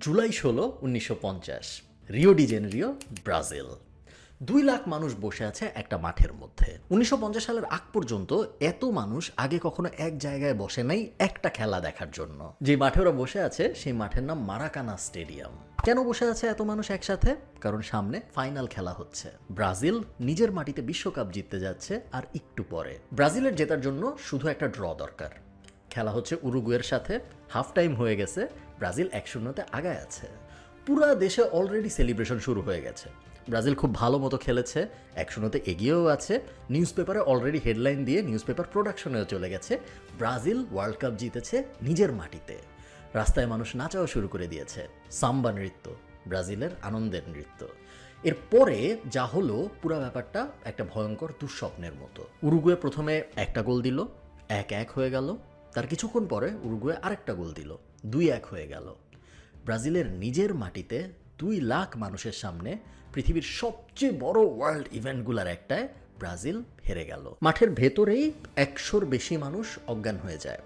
July ১৬, ১৯৫০, Rio de Janeiro, Brazil. ২ lakh মানুষ বসে আছে একটা মাঠের মধ্যে। ১৯৫০ সালের আগ পর্যন্ত এত মানুষ আগে কখনো এক জায়গায় বসে নাই একটা খেলা দেখার জন্য। যে মাঠে ওরা বসে আছে সেই মাঠের নাম মারাকানা স্টেডিয়াম। কেন বসে আছে এত মানুষ একসাথে? কারণ সামনে ফাইনাল খেলা হচ্ছে। ব্রাজিল নিজের মাটিতে বিশ্বকাপ জিততে যাচ্ছে আর একটু পরে। ব্রাজিলের জেতার জন্য শুধু একটা ড্র দরকার। খেলা হচ্ছে উরুগুয়ের সাথে, হাফ টাইম হয়ে গেছে, ব্রাজিল ১-০তে আগায় আছে। পুরা দেশে অলরেডি সেলিব্রেশন শুরু হয়ে গেছে। ব্রাজিল খুব ভালো মতো খেলেছে, ১-০তে এগিয়েও আছে। নিউজ পেপারে অলরেডি হেডলাইন দিয়ে নিউজ পেপার প্রোডাকশনেও চলে গেছে, ব্রাজিল ওয়ার্ল্ড কাপ জিতেছে নিজের মাটিতে। রাস্তায় মানুষ নাচাও শুরু করে দিয়েছে, সাম্বা নৃত্য, ব্রাজিলের আনন্দের নৃত্য। এরপরে যা হলো পুরা ব্যাপারটা একটা ভয়ঙ্কর দুঃস্বপ্নের মতো। উরুগুয়ে প্রথমে একটা গোল দিল, ১-১ হয়ে গেল। তার কিছুক্ষণ পরে উরুগুয়ে আরেকটা গোল দিল, ২-১ হয়ে গেল। ব্রাজিলের নিজের মাটিতে ২ লাখ মানুষের সামনে পৃথিবীর সবচেয়ে বড় ওয়ার্ল্ড ইভেন্টগুলোর একটায় ব্রাজিল হেরে গেল। মাঠের ভেতরেই ১০০-র বেশি মানুষ অজ্ঞান হয়ে যায়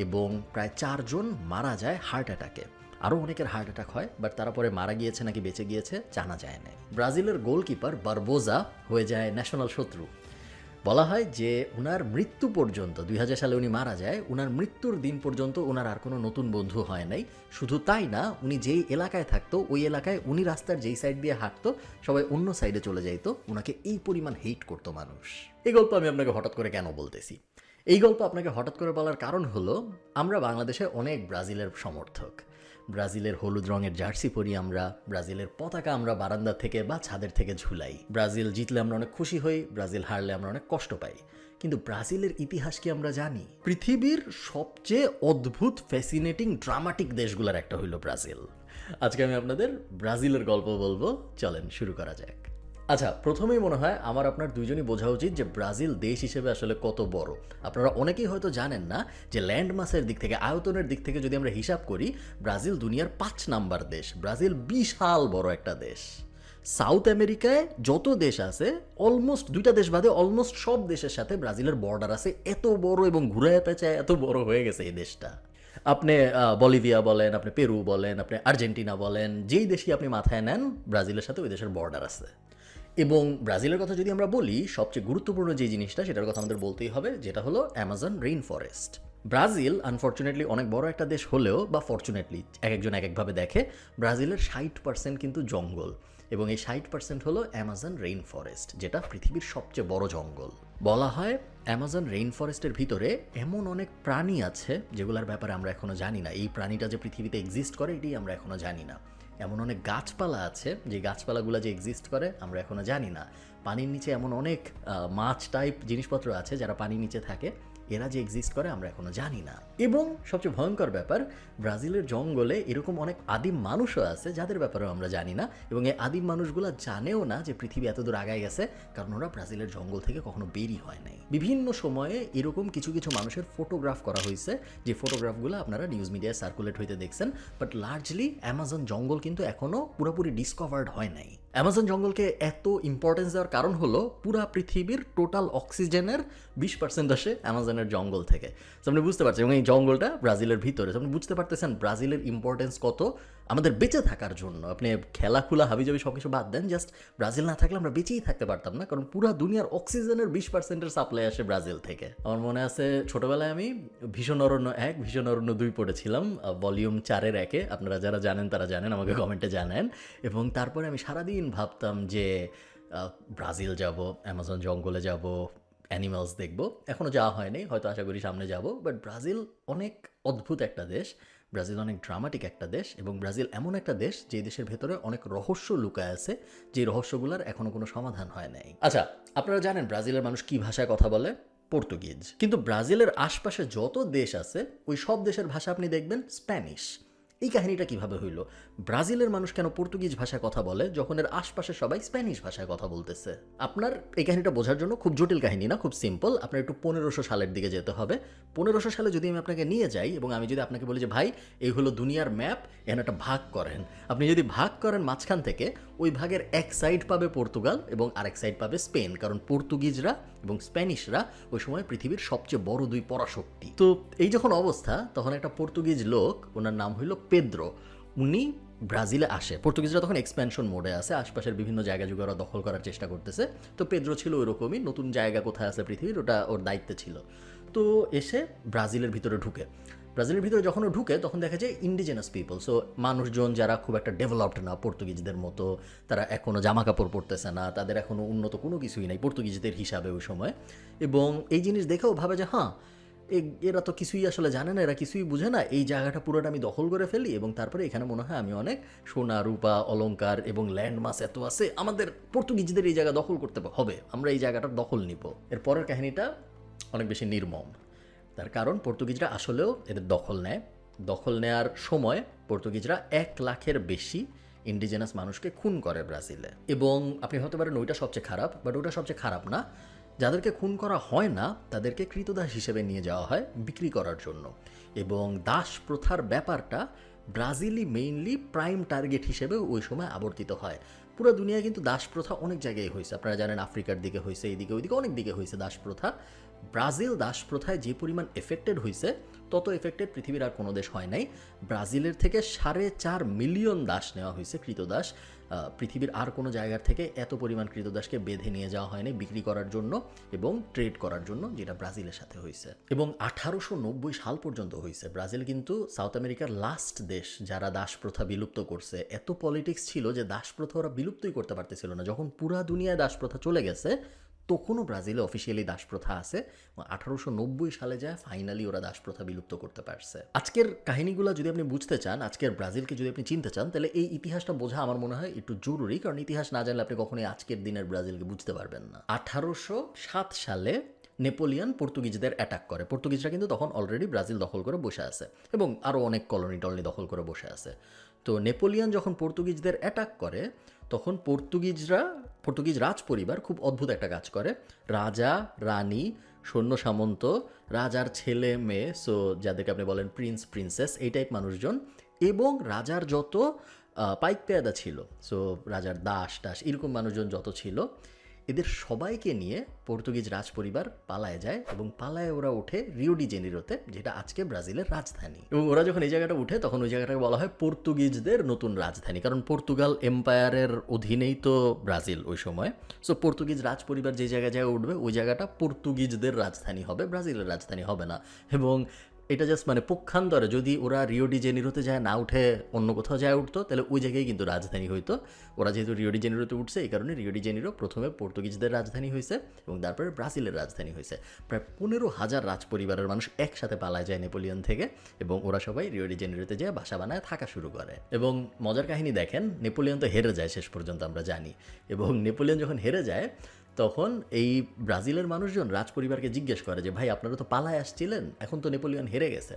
এবং প্রায় ৪ জন মারা যায় হার্ট অ্যাটাকে। আরও অনেকের হার্ট অ্যাটাক হয়, বাট তারা পরে মারা গিয়েছে নাকি বেঁচে গিয়েছে জানা যায় না। ব্রাজিলের গোলকিপার বারবোজা হয়ে যায় ন্যাশনাল শত্রু। বলা হয় যে উনার মৃত্যু পর্যন্ত, ২০০০ সালে উনি মারা যায়, উনার মৃত্যুর দিন পর্যন্ত উনার আর কোনো নতুন বন্ধু হয় নাই। শুধু তাই না, উনি যেই এলাকায় থাকতো ওই এলাকায় উনি রাস্তার যেই সাইড দিয়ে হাঁটতো সবাই অন্য সাইডে চলে যাইতো, উনাকে এই পরিমাণ হেট করতো মানুষ। এই গল্প আমি আপনাকে হঠাৎ করে কেন বলতেছি? এই গল্প আপনাকে হঠাৎ করে বলার কারণ হলো, আমরা বাংলাদেশে অনেক ব্রাজিলের সমর্থক। ব্রাজিলের হলুদ রঙের জার্সি পরি আমরা, ব্রাজিলের পতাকা আমরা বারান্দা থেকে বা ছাদের থেকে ঝুলাই। ব্রাজিল জিতলে আমরা অনেক খুশি হই, ব্রাজিল হারলে আমরা অনেক কষ্ট পাই। কিন্তু ব্রাজিলের ইতিহাস কি আমরা জানি? পৃথিবীর সবচেয়ে অদ্ভুত, ফ্যাসিনেটিং, ড্রামাটিক দেশগুলোর একটা হইল ব্রাজিল। আজকে আমি আপনাদের ব্রাজিলের গল্প বলবো, চলেন শুরু করা যাক। আচ্ছা, প্রথমেই মনে হয় আমার আপনার দুইজনই বোঝা উচিত যে ব্রাজিল দেশ হিসেবে আসলে কত বড়। আপনারা অনেকেই হয়তো জানেন না যে ল্যান্ড মাসের দিক থেকে, আয়তনের দিক থেকে যদি আমরা হিসাব করি, ব্রাজিল দুনিয়ার ৫ নাম্বার দেশ। ব্রাজিল বিশাল বড় একটা দেশ। সাউথ আমেরিকায় যত দেশ আছে, অলমোস্ট ২টা দেশ বাদে অলমোস্ট সব দেশের সাথে ব্রাজিলের বর্ডার আছে। এত বড় এবং ঘুরায় পেঁচায় এত বড় হয়ে গেছে এই দেশটা। আপনি বলিভিয়া বলেন, আপনি পেরু বলেন, আপনি আর্জেন্টিনা বলেন, যেই দেশই আপনি মাথায় নেন, ব্রাজিলের সাথে ওই দেশের বর্ডার আছে। এবং ব্রাজিলের কথা যদি আমরা বলি, সবচেয়ে গুরুত্বপূর্ণ যে জিনিসটা, সেটার কথা আমাদের বলতেই হবে, যেটা হলো Amazon rain forest. Brazil unfortunately অনেক বড় একটা দেশ হলেও, বা ফর্চুনেটলি, এক একজন এক একভাবে দেখে, ব্রাজিলের ৬০% কিন্তু জঙ্গল। এবং এই ৬০% হলো অ্যামাজন রেইন ফরেস্ট, যেটা পৃথিবীর সবচেয়ে বড় জঙ্গল। বলা হয় অ্যামাজন রেইন ফরেস্টের ভিতরে এমন অনেক প্রাণী আছে যেগুলোর ব্যাপারে আমরা এখনো জানি না। এই প্রাণীটা যে পৃথিবীতে এক্সিস্ট করে এটি আমরা এখনো জানি না। এমন অনেক গাছপালা আছে যে গাছপালাগুলো যে এক্সিস্ট করে আমরা এখনো জানি না। পানির নিচে এমন অনেক মাছ টাইপ জিনিসপত্র আছে যারা পানির নিচে থাকে, এরা যে এক্সিস্ট করে আমরা এখনো জানি না। এবং সবচেয়ে ভয়ঙ্কর ব্যাপার, ব্রাজিলের জঙ্গলে এরকম অনেক আদিম মানুষও আছে যাদের ব্যাপারেও আমরা জানি না। এবং এই আদিম মানুষগুলো জানেও না যে পৃথিবী এত দূর আগায় গেছে, কারণ ওরা ব্রাজিলের জঙ্গল থেকে কখনো বেরই হয় নাই। বিভিন্ন সময়ে এরকম কিছু কিছু মানুষের ফটোগ্রাফ করা হয়েছে, যে ফটোগ্রাফগুলো আপনারা নিউজ মিডিয়ায় সার্কুলেট হইতে দেখছেন। বাট লার্জলি অ্যামাজন জঙ্গল কিন্তু এখনো পুরোপুরি ডিসকভার্ড হয় নাই। অ্যামাজন জঙ্গলকে এত ইম্পর্টেন্স দেওয়ার কারণ হলো, পুরা পৃথিবীর টোটাল অক্সিজেনের 20% আসে অ্যামাজনের জঙ্গল থেকে। তো আপনি বুঝতে পারছেন, এবং এই জঙ্গলটা ব্রাজিলের ভিতরে। আপনি বুঝতে পারতেছেন ব্রাজিলের ইম্পর্টেন্স কত আমাদের বেঁচে থাকার জন্য। আপনি খেলাখুলা হাবিজাবি সব কিছু বাদ দেন, জাস্ট ব্রাজিল না থাকলে আমরা বেঁচেই থাকতে পারতাম না, কারণ পুরা দুনিয়ার অক্সিজেনের 20%-এর সাপ্লাই আসে ব্রাজিল থেকে। আমার মনে আছে ছোটবেলায় আমি ভীষণ অরণ্য ১, ভীষণ অরণ্য ২ পড়েছিলাম, ভলিউম 4-এর 1-এ। আপনারা যারা জানেন তারা জানেন, আমাকে কমেন্টে জানেন। এবং তারপরে আমি সারাদিন ভাবতাম যে ব্রাজিল যাব, অ্যামাজন জঙ্গলে যাব, অ্যানিমালস দেখব। এখনও যাওয়া হয়নি, হয়তো আশা করি সামনে যাব। বাট ব্রাজিল অনেক অদ্ভুত একটা দেশ, ব্রাজিল অনেক ড্রামাটিক একটা দেশ, এবং ব্রাজিল এমন একটা দেশ যে দেশের ভেতরে অনেক রহস্য লুকায় আছে, যে রহস্যগুলোর এখনও কোনো সমাধান হয় নাই। আচ্ছা, আপনারা জানেন ব্রাজিলের মানুষ কি ভাষায় কথা বলে? পর্তুগিজ। কিন্তু ব্রাজিলের আশপাশে যত দেশ আছে ওই সব দেশের ভাষা আপনি দেখবেন স্প্যানিশ। এই কাহিনীটা কিভাবে হইল? ব্রাজিলের মানুষ কেন পর্তুগিজ ভাষায় কথা বলে যখন এর আশপাশে সবাই স্প্যানিশ ভাষায় কথা বলতেছে? আপনার এই কাহিনীটা বোঝার জন্য খুব জটিল কাহিনী না, খুব সিম্পল। আপনার একটু ১৫০০ সালের দিকে যেতে হবে। ১৫০০ সালে যদি আমি আপনাকে নিয়ে যাই এবং আমি যদি আপনাকে বলি যে ভাই এই হলো দুনিয়ার ম্যাপ, এখানে একটা ভাগ করেন, আপনি যদি ভাগ করেন মাঝখান থেকে, ওই ভাগের এক সাইড পাবে পর্তুগাল এবং আরেক সাইড পাবে স্পেন, কারণ পর্তুগিজরা এবং স্প্যানিশরা ওই সময় পৃথিবীর সবচেয়ে বড় ২ পরাশক্তি। তো এই যখন অবস্থা, তখন একটা পর্তুগিজ লোক, ওনার নাম হইল পেদ্রো, উনি ব্রাজিলে আসে, পর্তুগিজরা তখন এক্সপ্যানশন মোডে আছে, আশপাশের বিভিন্ন জায়গা জুগে ওরা দখল করার চেষ্টা করতেছে। তো পেদ্রো ছিল ওইরকমই, নতুন জায়গা কোথায় আছে পৃথিবীর ওটা ওর দায়িত্বে ছিল। তো এসে ব্রাজিলের ভিতরে ঢুকে, ব্রাজিলের ভিতরে যখন ও ঢুকে তখন দেখা যায় ইন্ডিজেনাস পিপল, সো মানুষজন যারা খুব একটা ডেভেলপড না পর্তুগিজদের মতো, তারা এখনও জামা কাপড় পরতেছে না, তাদের এখনও উন্নত কোনো কিছুই নাই পর্তুগিজদের হিসাবে ওই সময়। এবং এই জিনিস দেখেও ভাবে যে হ্যাঁ এরা তো কিছুই আসলে জানে না, এরা কিছুই বুঝে না, এই জায়গাটা পুরোটা আমি দখল করে ফেলি এবং তারপরে এখানে মনে হয় আমি অনেক সোনা রূপা অলংকার এবং ল্যান্ডমাস এত আছে, আমাদের পর্তুগিজদের এই জায়গা দখল করতে হবে, আমরা এই জায়গাটার দখল নিব। এর পরের কাহিনীটা অনেক বেশি নির্মম। তার কারণ পর্তুগিজরা আসলেও এদের দখল নেয়। দখল নেয়ার সময় পর্তুগিজরা 1 লাখের বেশি ইন্ডিজেনাস মানুষকে খুন করে ব্রাজিলে। এবং আপনি হতে পারেন ওইটা সবচেয়ে খারাপ, বাট ওটা সবচেয়ে খারাপ না। যাদেরকে খুন করা হয় না তাদেরকে কৃতদাস হিসেবে নিয়ে যাওয়া হয় বিক্রি করার জন্য। এবং দাস প্রথার ব্যাপারটা ব্রাজিলই মেইনলি প্রাইম টার্গেট হিসেবে ওই সময় আবর্তিত হয়। পুরো দুনিয়ায় কিন্তু দাস প্রথা অনেক জায়গায় হয়েছে, আপনারা জানেন আফ্রিকার দিকে হয়েছে, এইদিকে ওইদিকে অনেক দিকে হয়েছে দাস প্রথা। ব্রাজিল দাস প্রথায় যে পরিমাণ এফেক্টেড হয়েছে তত এফেক্টেড পৃথিবীর আর কোনো দেশ হয় নাই। ব্রাজিলের থেকে 4.5 মিলিয়ন দাস নেওয়া হয়েছে, কৃতদাস। পৃথিবীর আর কোনো জায়গার থেকে এত পরিমাণ কৃতদাসকে বেঁধে নিয়ে যাওয়া হয়নি বিক্রি করার জন্য এবং ট্রেড করার জন্য, যেটা ব্রাজিলের সাথে হয়েছে। এবং 1890 সাল পর্যন্ত হয়েছে। ব্রাজিল কিন্তু সাউথ আমেরিকার লাস্ট দেশ যারা দাস প্রথা বিলুপ্ত করছে। এত পলিটিক্স ছিল যে দাস প্রথা ওরা বিলুপ্তই করতে পারতেছিল না। যখন পুরা দুনিয়ায় দাস প্রথা চলে গেছে তখনও ব্রাজিলে অফিসিয়ালি দাস প্রথা আছে। 1890 সালে যায় ফাইনালি ওরা দাস প্রথা বিলুপ্ত করতে পারছে। আজকের কাহিনীগুলো যদি আপনি বুঝতে চান, আজকের ব্রাজিলকে যদি আপনি চিনতে চান, তাহলে এই ইতিহাসটা বোঝা আমার মনে হয় একটু জরুরি, কারণ ইতিহাস না জানলে আপনি কখনোই আজকের দিনের ব্রাজিলকে বুঝতে পারবেন না। 1807 সালে নেপোলিয়ন পর্তুগিজদের অ্যাটাক করে। পর্তুগিজরা কিন্তু তখন অলরেডি ব্রাজিল দখল করে বসে আছে এবং আরও অনেক কলোনি টলনি দখল করে বসে আছে। তো নেপোলিয়ন যখন পর্তুগিজদের অ্যাটাক করে তখন পর্তুগিজ রাজ পরিবার খুব অদ্ভুত একটা কাজ করে। রাজা, রানী, সৈন্য সামন্ত, রাজার ছেলে মেয়ে, সো যাদেরকে আপনি বলেন প্রিন্স প্রিন্সেস, এই টাইপ মানুষজন, এবং রাজার যত পাইক পেয়াদা ছিল, সো রাজার দাস টাস এরকম মানুষজন যত ছিল, এদের সবাইকে নিয়ে পর্তুগিজ রাজ পরিবার পালায় যায় এবং পালায় ওরা ওঠে রিও ডি জেনিরোতে, যেটা আজকে ব্রাজিলের রাজধানী। এবং ওরা যখন এই জায়গাটা উঠে তখন ওই জায়গাটাকে বলা হয় পর্তুগিজদের নতুন রাজধানী, কারণ পর্তুগাল এম্পায়ারের অধীনেই তো ব্রাজিল ওই সময়। সো পর্তুগিজ রাজ পরিবার যে জায়গায় উঠবে ওই জায়গাটা পর্তুগিজদের রাজধানী হবে, ব্রাজিলের রাজধানী হবে না। এবং এটা জাস্ট মানে পক্ষান্তরে যদি ওরা রিও ডি জেনিরোতে যায় না উঠে অন্য কোথাও যায় উঠতো, তাহলে ওই জায়গায় কিন্তু রাজধানী হইতো। ওরা যেহেতু রিও ডি জেনিরোতে উঠছে এই কারণে রিও ডি জেনিরো প্রথমে পর্তুগিজদের রাজধানী হয়েছে এবং তারপরে ব্রাজিলের রাজধানী হয়েছে। প্রায় 15,000 রাজ পরিবারের মানুষ একসাথে পালায় যায় নেপোলিয়ন থেকে এবং ওরা সবাই রিও ডি জেনিরোতে যেয়ে বাসা বানায় থাকা শুরু করে। এবং মজার কাহিনী দেখেন, নেপোলিয়ন তো হেরে যায় শেষ পর্যন্ত আমরা জানি। এবং নেপোলিয়ন যখন হেরে যায় তখন এই ব্রাজিলের মানুষজন রাজ পরিবারকে জিজ্ঞেস করে যে ভাই আপনারা তো পালায় আসছিলেন, এখন তো নেপোলিয়ন হেরে গেছে,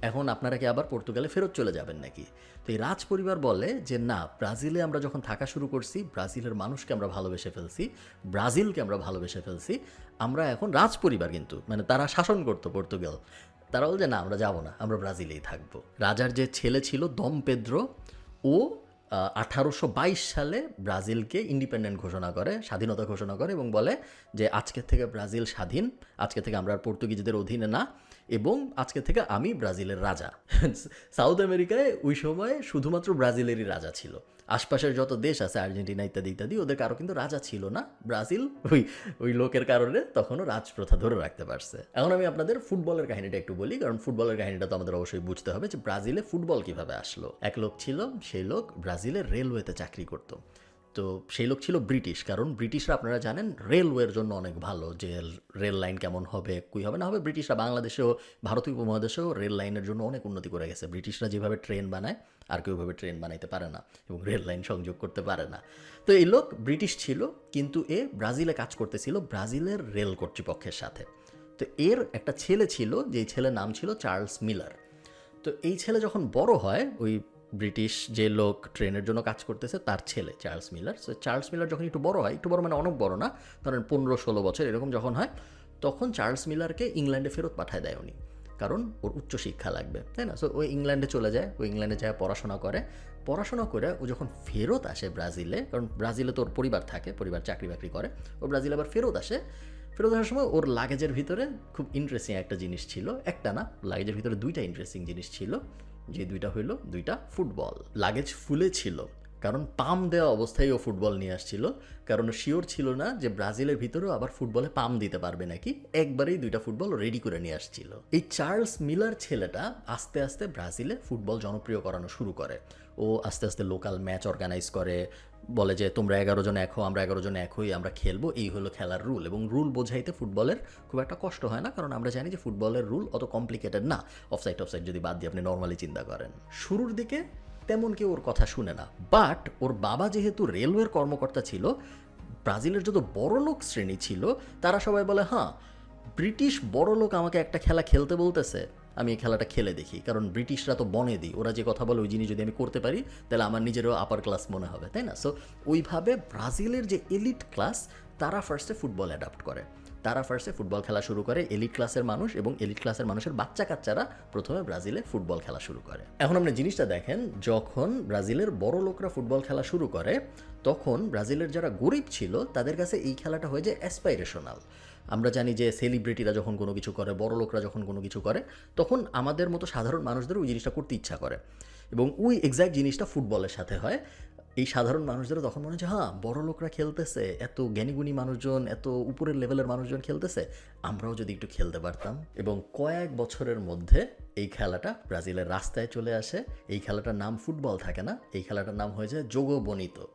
এখন আপনারা কি আবার পর্তুগালে ফেরত চলে যাবেন নাকি? তো এই রাজ পরিবার বলে যে না, ব্রাজিলে আমরা যখন থাকা শুরু করছি ব্রাজিলের মানুষকে আমরা ভালোবেসে ফেলছি, ব্রাজিলকে আমরা ভালোবেসে ফেলছি, আমরা এখন রাজ পরিবার, কিন্তু মানে তারা শাসন করতো পর্তুগাল, তারা বল যে না আমরা যাবো না, আমরা ব্রাজিলেই থাকবো। রাজার যে ছেলে ছিল দম পেদ্রো, ও 1822 সালে ব্রাজিলকে ইন্ডিপেন্ডেন্ট ঘোষণা করে, স্বাধীনতা ঘোষণা করে এবং বলে যে আজকের থেকে ব্রাজিল স্বাধীন, আজকে থেকে আমরা আর পর্তুগিজদের অধীনে না, এবং আজকে থেকে আমি ব্রাজিলের রাজা। সাউথ আমেরিকায় ওই সময় শুধুমাত্র ব্রাজিলেরই রাজা ছিল, আশপাশের যত দেশ আছে আর্জেন্টিনা ইত্যাদি ইত্যাদি ওদের কারো কিন্তু রাজা ছিল না। ব্রাজিল ওই লোকের কারণে তখনও রাজপ্রথা ধরে রাখতে পারছে। এখন আমি আপনাদের ফুটবলের কাহিনীটা একটু বলি, কারণ ফুটবলের কাহিনীটা তো আমাদের অবশ্যই বুঝতে হবে যে ব্রাজিলে ফুটবল কিভাবে আসলো। এক লোক ছিল, সেই লোক ব্রাজিলের রেলওয়েতে চাকরি করতো। তো সেই লোক ছিল ব্রিটিশ, কারণ ব্রিটিশরা আপনারা জানেন রেলওয়ের জন্য অনেক ভালো, যে রেল লাইন কেমন হবে কী হবে না হবে। ব্রিটিশরা বাংলাদেশেও ভারতীয় উপমহাদেশেও রেল লাইনের জন্য অনেক উন্নতি করে গেছে। ব্রিটিশরা যেভাবে ট্রেন বানায় আর কেউভাবে ট্রেন বানাইতে পারে না এবং রেল লাইন সংযোগ করতে পারে না। তো এই লোক ব্রিটিশ ছিল, কিন্তু এ ব্রাজিলে কাজ করতেছিল ব্রাজিলের রেল কর্তৃপক্ষের সাথে। তো এর একটা ছেলে ছিল, যেই ছেলের নাম ছিল চার্লস মিলার। তো এই ছেলে যখন বড় হয়, ওই ব্রিটিশ যে লোক ট্রেনের জন্য কাজ করতেছে তার ছেলে Charles Miller, so Charles Miller যখন একটু বড় হয়, একটু বড় মানে অনেক বড় না, ধরেন 15-16 বছর এরকম যখন হয়, তখন চার্লস মিলারকে ইংল্যান্ডে ফেরত পাঠায় দেয় উনি, কারণ ওর উচ্চশিক্ষা লাগবে, তাই না? সো ওই ইংল্যান্ডে চলে যায়, ওই ইংল্যান্ডে যায় পড়াশোনা করে ও যখন ফেরত আসে ব্রাজিলে, কারণ ব্রাজিলে তো ওর পরিবার থাকে, পরিবার চাকরি বাকরি করে, ও ব্রাজিলে আবার ফেরত আসার সময় ওর লাগেজের ভিতরে খুব ইন্টারেস্টিং একটা জিনিস ছিল, একটা না লাগেজের ভিতরে 2টা ইন্টারেস্টিং জিনিস ছিল। যে দুইটা হইল দুইটা ফুটবল। লাগেজ ফুলে ছিল, কারণ পাম দেওয়া অবস্থায় ও ফুটবল নিয়ে আসছিল, কারণ শিওর ছিল না যে ব্রাজিলের ভিতরেও আবার ফুটবলে পাম দিতে পারবে নাকি, একবারেই দুইটা ফুটবল রেডি করে নিয়ে আসছিল। এই চার্লস মিলার ছেলেটা আস্তে আস্তে ব্রাজিলে ফুটবল জনপ্রিয় করানো শুরু করে। ও আস্তে আস্তে লোকাল ম্যাচ অর্গানাইজ করে, বলে যে তোমরা 11 জন এক হও, আমরা 11 জন এক হই, আমরা খেলবো, এই হলো খেলার রুল। এবং রুল বোঝাইতে ফুটবলের খুব একটা কষ্ট হয় না, কারণ আমরা জানি যে ফুটবলের রুল অত কমপ্লিকেটেড না, অফসাইড যদি বাদ দিয়ে আপনি নর্মালি চিন্তা করেন। শুরুর দিকে তেমন কেউ ওর কথা শুনে না, বাট ওর বাবা যেহেতু রেলওয়ের কর্মকর্তা ছিল, ব্রাজিলের যত বড়লোক শ্রেণী ছিল তারা সবাই বলে হ্যাঁ, ব্রিটিশ বড়লোক আমাকে একটা খেলা খেলতে বলতেছে, আমি এই খেলাটা খেলে দেখি, কারণ ব্রিটিশরা তো বনে দিই, ওরা যে কথা বলে ওই জিনিস যদি আমি করতে পারি তাহলে আমার নিজেরও আপার ক্লাস মনে হবে, তাই না? সো ওইভাবে ব্রাজিলের যে এলিট ক্লাস তারা ফার্স্টে ফুটবল অ্যাডাপ্ট করে, তারা ফার্স্টে ফুটবল খেলা শুরু করে। এলিট ক্লাসের মানুষ এবং এলিট ক্লাসের মানুষের বাচ্চা কাচ্চারা প্রথমে ব্রাজিলে ফুটবল খেলা শুরু করে। এখন আপনি জিনিসটা দেখেন, যখন ব্রাজিলের বড় লোকরা ফুটবল খেলা শুরু করে তখন ব্রাজিলের যারা গরিব ছিল তাদের কাছে এই খেলাটা হয়ে যায় অ্যাসপাইরেশনাল। আমরা জানি যে সেলিব্রিটিরা যখন কোনো কিছু করে, বড় লোকরা যখন কোনো কিছু করে, তখন আমাদের মতো সাধারণ মানুষদের ওই জিনিসটা করতে ইচ্ছা করে, এবং ওই এক্স্যাক্ট জিনিসটা ফুটবলের সাথে হয়। এই সাধারণ মানুষদের তখন মনে হচ্ছে হ্যাঁ, বড় লোকরা খেলতেছে, এত জ্ঞানীগুণী মানুষজন, এত উপরের লেভেলের মানুষজন খেলতেছে, আমরাও যদি একটু খেলতে পারতাম। এবং কয়েক বছরের মধ্যে এই খেলাটা ব্রাজিলের রাস্তায় চলে আসে। এই খেলাটার নাম ফুটবল থাকে না, এই খেলাটার নাম হয়ে যায় যোগো বনিতো।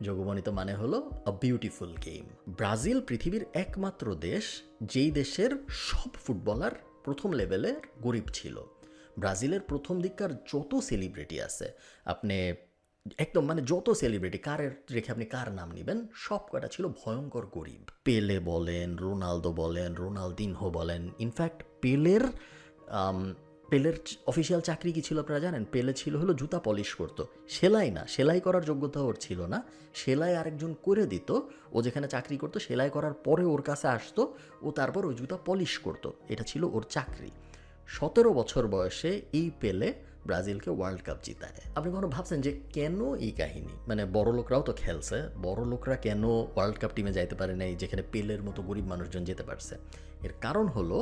যোগবনিত মানে হলো আ বিউটিফুল গেম। ব্রাজিল পৃথিবীর একমাত্র দেশ যেই দেশের সব ফুটবলার প্রথম লেভেলের গরিব ছিল। ব্রাজিলের প্রথম দিককার যত সেলিব্রিটি আছে, আপনি একদম মানে যত সেলিব্রিটি কারের রেখে আপনি কার নাম নেবেন, সব কটা ছিল ভয়ঙ্কর গরিব। পেলে বলেন, রোনালদো বলেন, রোনালদিনহো বলেন, ইনফ্যাক্ট পেলের অফিসিয়াল চাকরি কি ছিল আপনারা জানেন? পেলে ছিল হলো জুতা পলিশ করতো, সেলাই না, সেলাই করার যোগ্যতা ওর ছিল না, সেলাই আরেকজন করে দিত। ও যেখানে চাকরি করতো সেলাই করার পরে ওর কাছে আসতো, ও তারপর ওই জুতা পলিশ করতো, এটা ছিল ওর চাকরি। 17 বছর বয়সে এই পেলে ব্রাজিলকে ওয়ার্ল্ড কাপ জিতায়। আপনি কখনো ভাবছেন যে কেন এই কাহিনী? মানে বড় লোকরাও তো খেলছে, বড় লোকরা কেন ওয়ার্ল্ড কাপ টিমে যাইতে পারে নাই যেখানে পেলের মতো গরিব মানুষজন যেতে পারছে? এর কারণ হলো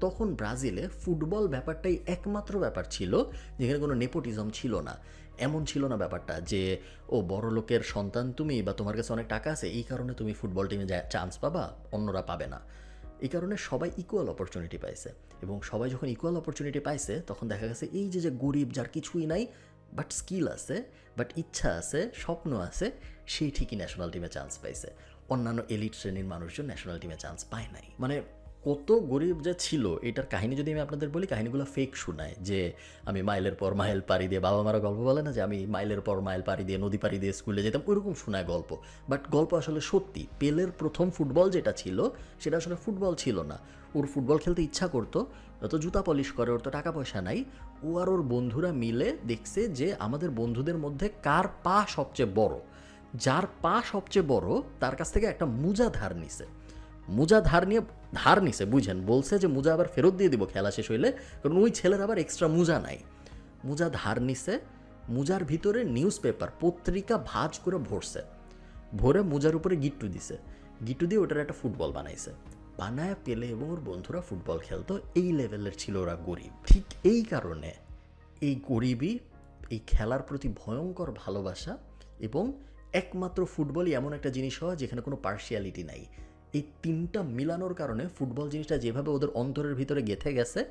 তখন ব্রাজিলে ফুটবল ব্যাপারটাই একমাত্র ব্যাপার ছিল যেখানে কোনো নেপোটিজম ছিল না। এমন ছিল না ব্যাপারটা যে ও বড় লোকের সন্তান তুমি, বা তোমার কাছে অনেক টাকা আছে এই কারণে তুমি ফুটবল টিমে চান্স পাবা, অন্যরা পাবে না। এই কারণে সবাই ইকুয়াল অপরচুনিটি পাইছে, এবং সবাই যখন ইকুয়াল অপরচুনিটি পাইছে তখন দেখা গেছে এই যে গরিব যার কিছুই নাই বাট স্কিল আছে, বাট ইচ্ছা আছে, স্বপ্ন আছে, সেই ঠিকই ন্যাশনাল টিমে চান্স পাইছে। অন্যান্য এলিট শ্রেণীর মানুষজন ন্যাশনাল টিমে চান্স পায় নাই। মানে কত গরিব যে ছিল এটার কাহিনী যদি আমি আপনাদের বলি, কাহিনীগুলো ফেক শোনায় যে আমি মাইলের পর মাইল পাড়ি দিয়ে, বাবা মারা গল্প বলে না যে আমি মাইলের পর মাইল পাড়ি দিয়ে, নদী পাড়ি দিয়ে স্কুলে যেতাম, ওইরকম শোনায় গল্প। বাট গল্প আসলে সত্যি। পেলের প্রথম ফুটবল যেটা ছিল সেটা আসলে ফুটবল ছিল না। ওর ফুটবল খেলতে ইচ্ছা করতো, তো জুতা পলিশ করে, ওর তো টাকা পয়সা নাই। ও আর ওর বন্ধুরা মিলে দেখছে যে আমাদের বন্ধুদের মধ্যে কার পা সবচেয়ে বড়, যার পা সবচেয়ে বড় তার কাছ থেকে একটা মোজা ধার নিছে। মোজা ধার নিছে বুঝেন, বলছে যে মোজা আবার ফেরত দিয়ে দিব খেলা শেষ হইলে, কারণ ওই ছেলের আবার এক্সট্রা মোজা নাই। মোজা ধার নিছে, মোজার ভিতরে নিউজ পেপার পত্রিকা ভাঁজ করে ভরছে, ভরে মোজার উপরে গিট্টু দিছে, গিট্টু দিয়ে ওটার একটা ফুটবল বানাইছে। বানায় পেলে এবং ওর বন্ধুরা ফুটবল খেলতো। এই লেভেলের ছিল ওরা গরিব। ঠিক এই কারণে এই গরিবই, এই খেলার প্রতি ভয়ঙ্কর ভালোবাসা, এবং একমাত্র ফুটবলই এমন একটা জিনিস হয় যেখানে কোনো পার্শিয়ালিটি নাই, এই তিনটা মিলানোর কারণে ফুটবল জিনিসটা যেভাবে ওদের অন্তরের ভিতরে গেঁথে গেছে,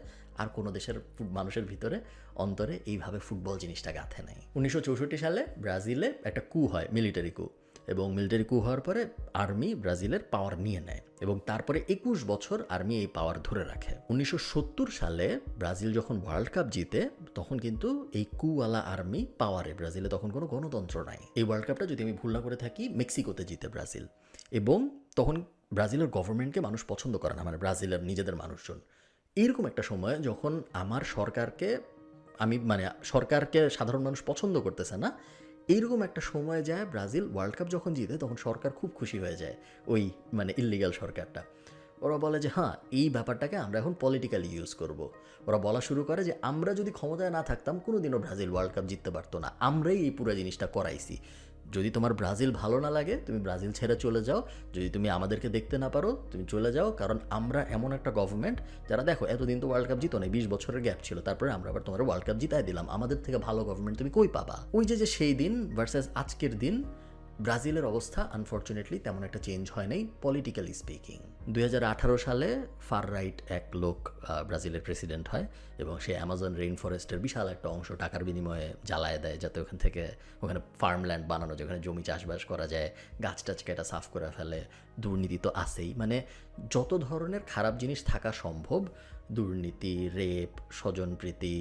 আর কোনো দেশের মানুষের ভিতরে অন্তরে এইভাবে ফুটবল জিনিসটা গাঁথে নাই। 1964 সালে ব্রাজিলে একটা কু হয়, মিলিটারি কু, এবং মিলিটারি কু হওয়ার পরে আর্মি ব্রাজিলের পাওয়ার নিয়ে নেয়, এবং তারপরে 21 বছর আর্মি এই পাওয়ার ধরে রাখে। 1970 সালে ব্রাজিল যখন ওয়ার্ল্ড কাপ জিতে তখন কিন্তু এই কুওয়ালা আর্মি পাওয়ারে, ব্রাজিলে তখন কোনো গণতন্ত্র নাই। এই ওয়ার্ল্ড কাপটা যদি আমি ভুল না করে থাকি মেক্সিকোতে জিতে ব্রাজিল, এবং তখন ব্রাজিলের গভর্নমেন্টকে মানুষ পছন্দ করে না, মানে ব্রাজিলের নিজেদের মানুষজন। এইরকম একটা সময় যখন আমার সরকারকে সাধারণ মানুষ পছন্দ করতেছে না, এইরকম একটা সময় যায় ব্রাজিল ওয়ার্ল্ড কাপ যখন জিতে তখন সরকার খুব খুশি হয়ে যায়, ওই মানে ইল্লিগাল সরকারটা। ওরা বলে যে হ্যাঁ, এই ব্যাপারটাকে আমরা এখন পলিটিক্যালি ইউজ করব। ওরা বলা শুরু করে যে আমরা যদি ক্ষমতায় না থাকতাম কোনোদিনও ব্রাজিল ওয়ার্ল্ড কাপ জিততে পারতো না, আমরাই এই পুরো জিনিসটা করাইছি। যদি তোমার ব্রাজিল ভালো না লাগে তুমি ব্রাজিল ছেড়ে চলে যাও, যদি তুমি আমাদেরকে দেখতে না পারো তুমি চলে যাও, কারণ আমরা এমন একটা গভর্নমেন্ট যারা দেখো এতদিন তো ওয়ার্ল্ড কাপ জিতো না, 20 বছরের গ্যাপ ছিল, তারপরে আমরা আবার তোমার ওয়ার্ল্ড কাপ জিতাই দিলাম, আমাদের থেকে ভালো গভর্নমেন্ট তুমি কই পাবা? ওই যে সেই দিন ভার্সেস আজকের দিন ব্রাজিলের অবস্থা আনফর্চুনেটলি তেমন একটা চেঞ্জ হয় নাই পলিটিক্যালি স্পিকিং। 2018 সালে ফার রাইট এক লোক ব্রাজিলের প্রেসিডেন্ট হয় এবং সে অ্যামাজন রেইন ফরেস্টের বিশাল একটা অংশ টাকার বিনিময়ে জ্বালায় দেয়, যাতে ওখানে ফার্মল্যান্ড বানানো যায়, ওখানে জমি চাষবাস করা যায়, গাছ টাছ কেটে সাফ করে ফেলে। দুর্নীতি তো আছেই, মানে যত ধরনের খারাপ জিনিস থাকা সম্ভব, দুর্নীতি, রেপ, স্বজনপ্রীতি,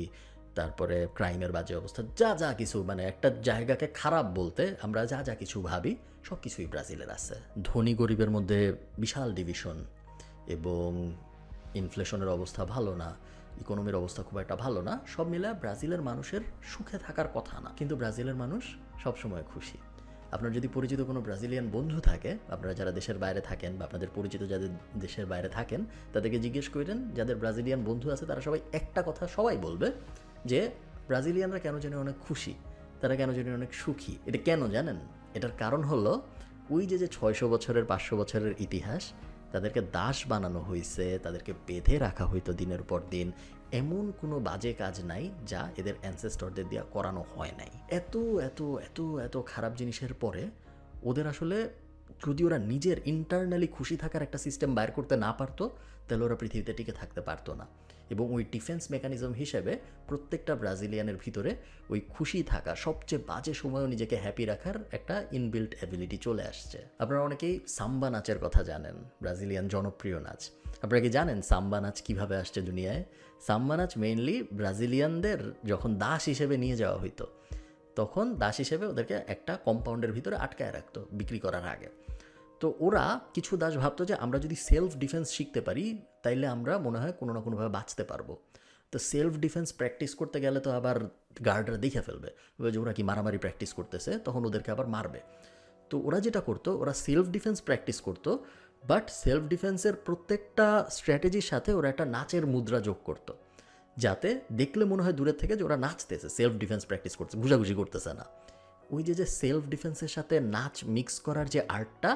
তারপরে ক্রাইমের বাজে অবস্থা, যা যা কিছু, মানে একটা জায়গাকে খারাপ বলতে আমরা যা যা কিছু ভাবি সব কিছুই ব্রাজিলের আছে। ধনী গরিবের মধ্যে বিশাল ডিভিশন এবং ইনফ্লেশনের অবস্থা ভালো না, ইকোনমির অবস্থা খুব একটা ভালো না, সব মিলে ব্রাজিলের মানুষের সুখে থাকার কথা না, কিন্তু ব্রাজিলের মানুষ সবসময় খুশি। আপনার যদি পরিচিত কোনো ব্রাজিলিয়ান বন্ধু থাকে, আপনারা যারা দেশের বাইরে থাকেন বা আপনাদের পরিচিত যাদের দেশের বাইরে থাকেন তাদেরকে জিজ্ঞেস করেন, যাদের ব্রাজিলিয়ান বন্ধু আছে তারা সবাই একটা কথা সবাই বলবে যে ব্রাজিলিয়ানরা কেন জানি অনেক খুশি, তারা কেন জানি অনেক সুখী। এটা কেন জানেন? এটার কারণ হলো ওই যে 600 বছরের 500 বছরের ইতিহাস, তাদেরকে দাস বানানো হয়েছে, তাদেরকে বেঁধে রাখা হইতো দিনের পর দিন, এমন কোনো বাজে কাজ নাই যা এদের অ্যানসেস্টরদের দিয়ে করানো হয় নাই। এত এত এত এত খারাপ জিনিসের পরে ওদের আসলে যদি ওরা নিজের ইন্টারনালি খুশি থাকার একটা সিস্টেম বাইর করতে না পারতো তাহলে ওরা পৃথিবীতে টিকে থাকতে পারতো না। এবং ওই ডিফেন্স মেকানিজম হিসেবে প্রত্যেকটা ব্রাজিলিয়ানের ভিতরে ওই খুশি থাকা, সবচেয়ে বাজে সময়ও নিজেকে হ্যাপি রাখার একটা ইনবিল্ট অ্যাবিলিটি চলে আসছে। আপনারা অনেকেই সাম্বা নাচের কথা জানেন, ব্রাজিলিয়ান জনপ্রিয় নাচ। আপনারা কি জানেন সাম্বা নাচ কীভাবে আসছে দুনিয়ায়? সাম্বা নাচ মেইনলি ব্রাজিলিয়ানদের যখন দাস হিসেবে নিয়ে যাওয়া হইতো, তখন দাস হিসেবে ওদেরকে একটা কম্পাউন্ডের ভিতরে আটকায় রাখতো বিক্রি করার আগে। তো ওরা কিছু দাস ভাবতো যে আমরা যদি সেলফ ডিফেন্স শিখতে পারি তাইলে আমরা মনে হয় কোনো না কোনোভাবে বাঁচতে পারবো। তো সেলফ ডিফেন্স প্র্যাকটিস করতে গেলে তো আবার গার্ডরা দেখে ফেলবে যে ওরা কি মারামারি প্র্যাকটিস করতেছে, তখন ওদেরকে আবার মারবে। তো ওরা যেটা করতো, ওরা সেলফ ডিফেন্স প্র্যাকটিস করতো, বাট সেলফ ডিফেন্সের প্রত্যেকটা স্ট্র্যাটেজির সাথে ওরা একটা নাচের মুদ্রা যোগ করতো, যাতে দেখলে মনে হয় দূরের থেকে যে ওরা নাচতেছে, সেলফ ডিফেন্স প্র্যাকটিস করছে, ঘুষাঘুষি করতেছে না। ওই যে সেলফ ডিফেন্সের সাথে নাচ মিক্স করার যে আর্টটা,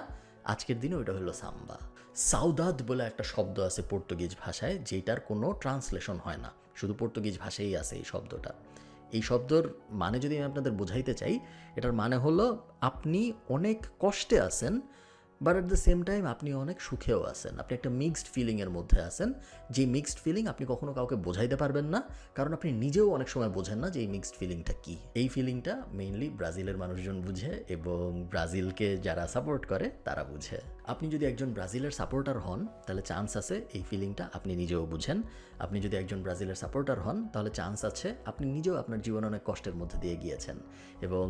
আজকের দিনে ওইটা হলো সাম্বা। সাউদাদ বলে একটা শব্দ আছে পর্তুগিজ ভাষায়, যেটার কোনো ট্রান্সলেশন হয় না, শুধু পর্তুগিজ ভাষায় আছে এই শব্দটা। এই শব্দর মানে যদি আমি আপনাদের বোঝাইতে চাই, এটার মানে হলো আপনি অনেক কষ্টে আছেন but at the same time আপনি অনেক সুখেও আছেন, আপনি একটা মিক্সড ফিলিংয়ের মধ্যে আছেন। যে মিক্সড ফিলিং আপনি কখনো কাউকে বোঝাইতে পারবেন না, কারণ আপনি নিজেও অনেক সময় বোঝেন না যে এই মিক্সড ফিলিংটা কী। এই ফিলিংটা মেইনলি ব্রাজিলের মানুষজন বুঝে এবং ব্রাজিলকে যারা সাপোর্ট করে তারা বুঝে। আপনি যদি একজন ব্রাজিলের সাপোর্টার হন তাহলে চান্স আছে এই ফিলিংটা আপনি নিজেও বুঝেন। আপনি যদি একজন ব্রাজিলের সাপোর্টার হন তাহলে চান্স আছে আপনি নিজেও আপনার জীবনে অনেক কষ্টের মধ্যে দিয়ে গিয়েছেন এবং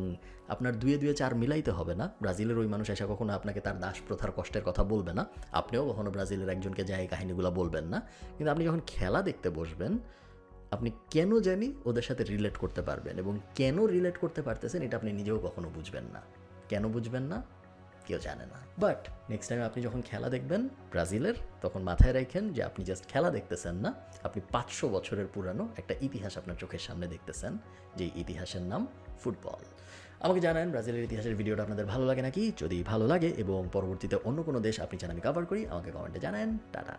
আপনার দুয়ে দুয়ে চার মিলাইতে হবে না। ব্রাজিলের ওই মানুষ এসে কখনো আপনাকে তার দাস প্রথার কষ্টের কথা বলবে না, আপনিও কখনো ব্রাজিলের একজনকে যাই কাহিনীগুলো বলবেন না। কিন্তু আপনি যখন খেলা দেখতে বসবেন আপনি কেন জানি ওদের সাথে রিলেট করতে পারবেন, এবং কেন রিলেট করতে পারতেছেন এটা আপনি নিজেও কখনো বুঝবেন না। কেন বুঝবেন না কেউ জানে না। বাট নেক্সট টাইম আপনি যখন খেলা দেখবেন ব্রাজিলের, তখন মাথায় রাখেন যে আপনি জাস্ট খেলা দেখতেছেন না, আপনি 500 বছরের পুরানো একটা ইতিহাস আপনার চোখের সামনে দেখতেছেন, যে ইতিহাসের নাম ফুটবল। আমাকে জানান ব্রাজিলের ইতিহাসের ভিডিওটা আপনাদের ভালো লাগে নাকি। যদি ভালো লাগে এবং পরবর্তীতে অন্য কোনো দেশ আপনি চান আমি কভার করি, আমাকে কমেন্টে জানান। টাটা।